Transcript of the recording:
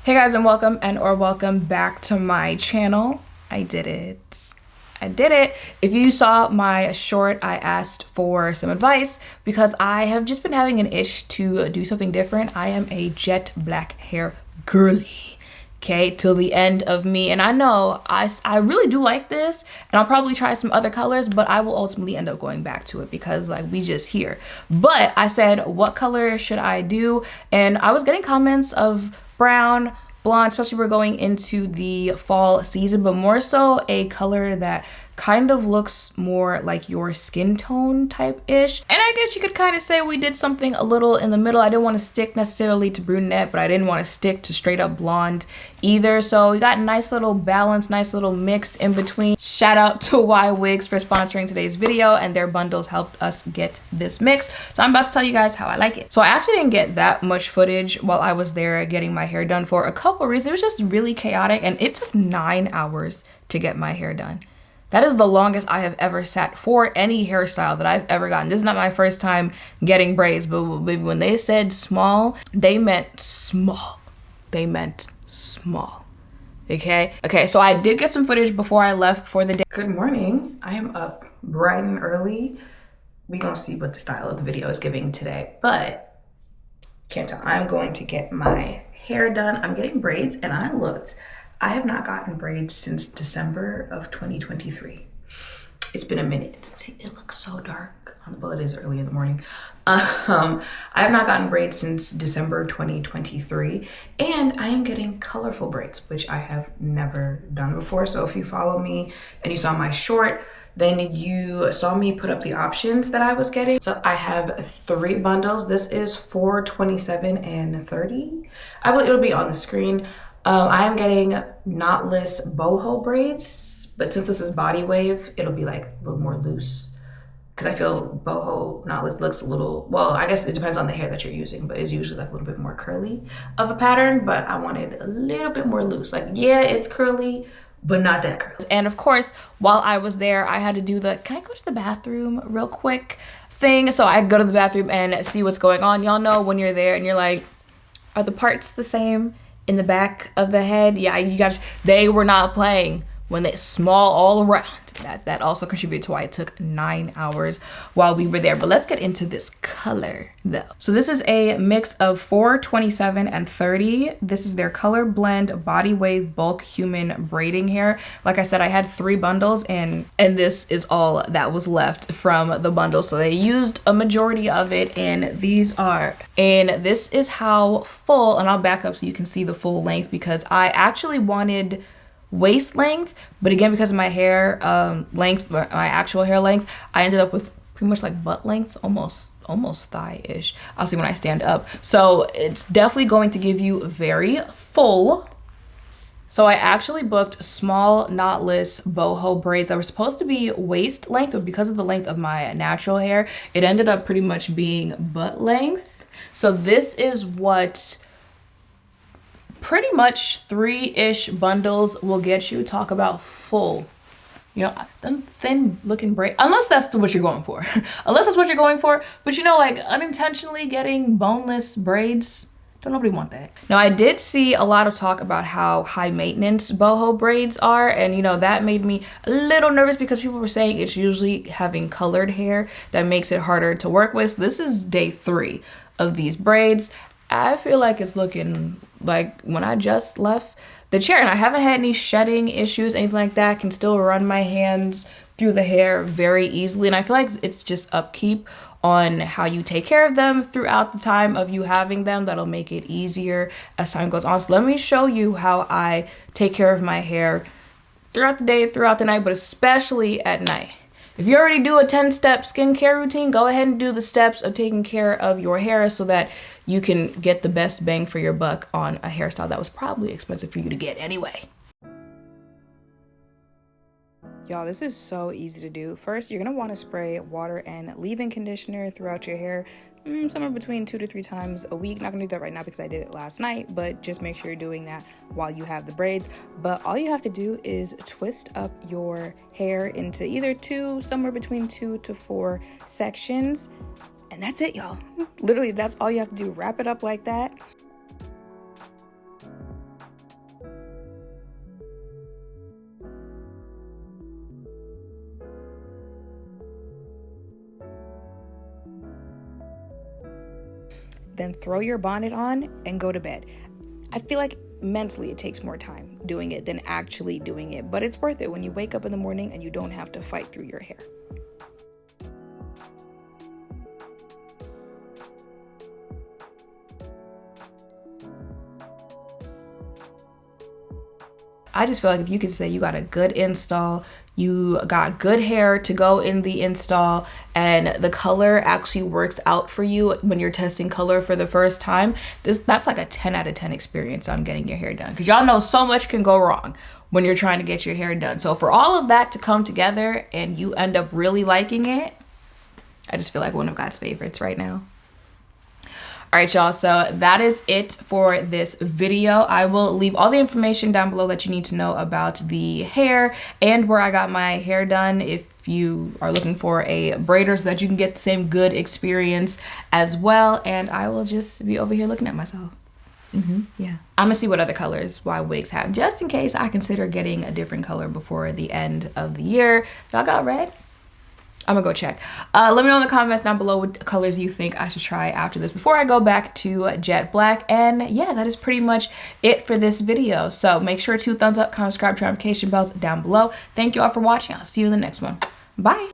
Hey guys, and welcome back to my channel. I did it. If you saw my short, I asked for some advice because I have just been having an itch to do something different. I am a jet black hair girly, okay, till the end of me. And I know I really do like this, and I'll probably try some other colors, but I will ultimately end up going back to it because like we just here. But I said, what color should I do? And I was getting comments of brown, blonde, especially we're going into the fall season, but more so a color that kind of looks more like your skin tone type-ish. And I guess you could kind of say we did something a little in the middle. I didn't want to stick necessarily to brunette, but I didn't want to stick to straight up blonde either. So we got a nice little balance, nice little mix in between. Shout out to Ywigs for sponsoring today's video, and their bundles helped us get this mix. So I'm about to tell you guys how I like it. So I actually didn't get that much footage while I was there getting my hair done for a couple reasons. It was just really chaotic, and it took 9 hours to get my hair done. That is the longest I have ever sat for any hairstyle that I've ever gotten. This is not my first time getting braids, but when they said small, they meant small. They meant small. Okay, so I did get some footage before I left for the day. Good morning. I am up bright and early. We gonna see what the style of the video is giving today, but can't tell. I'm going to get my hair done. I'm getting braids, and I have not gotten braids since December of 2023. It's been a minute. See, it looks so dark on the, well, it is early in the morning. I have not gotten braids since December 2023, and I am getting colorful braids, which I have never done before. So if you follow me and you saw my short, then you saw me put up the options that I was getting. So I have 3 bundles. This is for $27 and $30. I believe it'll be on the screen. I am getting knotless boho braids, but since this is body wave, it'll be like a little more loose because I feel boho knotless looks a little, well, I guess it depends on the hair that you're using, but it's usually like a little bit more curly of a pattern, but I wanted a little bit more loose. Like, yeah, it's curly, but not that curly. And of course, while I was there, I had to do the, can I go to the bathroom real quick thing? So I go to the bathroom and see what's going on. Y'all know when you're there and you're like, are the parts the same in the back of the head? Yeah, you guys, they were not playing when it's small all around. That also contributed to why it took 9 hours while we were there. But let's get into this color though. So this is a mix of 4, 27, and 30. This is their color blend body wave bulk human braiding hair. Like I said, I had 3 bundles and this is all that was left from the bundle. So they used a majority of it, and this is how full, and I'll back up so you can see the full length because I actually wanted waist length, but again, because of my hair length, my actual hair length, I ended up with pretty much like butt length, almost thigh-ish. I'll see when I stand up. So it's definitely going to give you very full. So I actually booked small knotless boho braids that were supposed to be waist length, but because of the length of my natural hair, it ended up pretty much being butt length. So this is what pretty much 3-ish bundles will get you. Talk about full, you know, them thin looking braid, unless that's what you're going for. Unless that's what you're going for, but you know, like unintentionally getting boneless braids, don't nobody want that. Now I did see a lot of talk about how high maintenance boho braids are, and you know, that made me a little nervous because people were saying it's usually having colored hair that makes it harder to work with. So this is day 3 of these braids. I feel like it's looking like when I just left the chair, and I haven't had any shedding issues, anything like that. I can still run my hands through the hair very easily, and I feel like it's just upkeep on how you take care of them throughout the time of you having them that'll make it easier as time goes on. So let me show you how I take care of my hair throughout the day, throughout the night, but especially at night. If you already do a 10-step skincare routine, go ahead and do the steps of taking care of your hair so that you can get the best bang for your buck on a hairstyle that was probably expensive for you to get anyway. Y'all, this is so easy to do. First, you're gonna wanna spray water and leave-in conditioner throughout your hair, somewhere between 2 to 3 times a week. Not gonna do that right now because I did it last night, but just make sure you're doing that while you have the braids. But all you have to do is twist up your hair into either somewhere between 2 to 4 sections. And that's it, y'all. Literally, that's all you have to do. Wrap it up like that. then throw your bonnet on and go to bed. I feel like mentally it takes more time doing it than actually doing it, but it's worth it when you wake up in the morning and you don't have to fight through your hair. I just feel like if you could say you got a good install, you got good hair to go in the install, and the color actually works out for you when you're testing color for the first time, that's like a 10 out of 10 experience on getting your hair done. Because y'all know so much can go wrong when you're trying to get your hair done. So for all of that to come together and you end up really liking it, I just feel like one of God's favorites right now. All right, y'all, so that is it for this video. I will leave all the information down below that you need to know about the hair and where I got my hair done if you are looking for a braider, so that you can get the same good experience as well. And I will just be over here looking at myself. Yeah. I'm gonna see what other colors Ywigs have, just in case I consider getting a different color before the end of the year. Y'all got red? I'm gonna go check. Let me know in the comments down below what colors you think I should try after this before I go back to jet black. And yeah, that is pretty much it for this video. So make sure to thumbs up, comment, subscribe, turn notification bells down below. Thank you all for watching. I'll see you in the next one. Bye.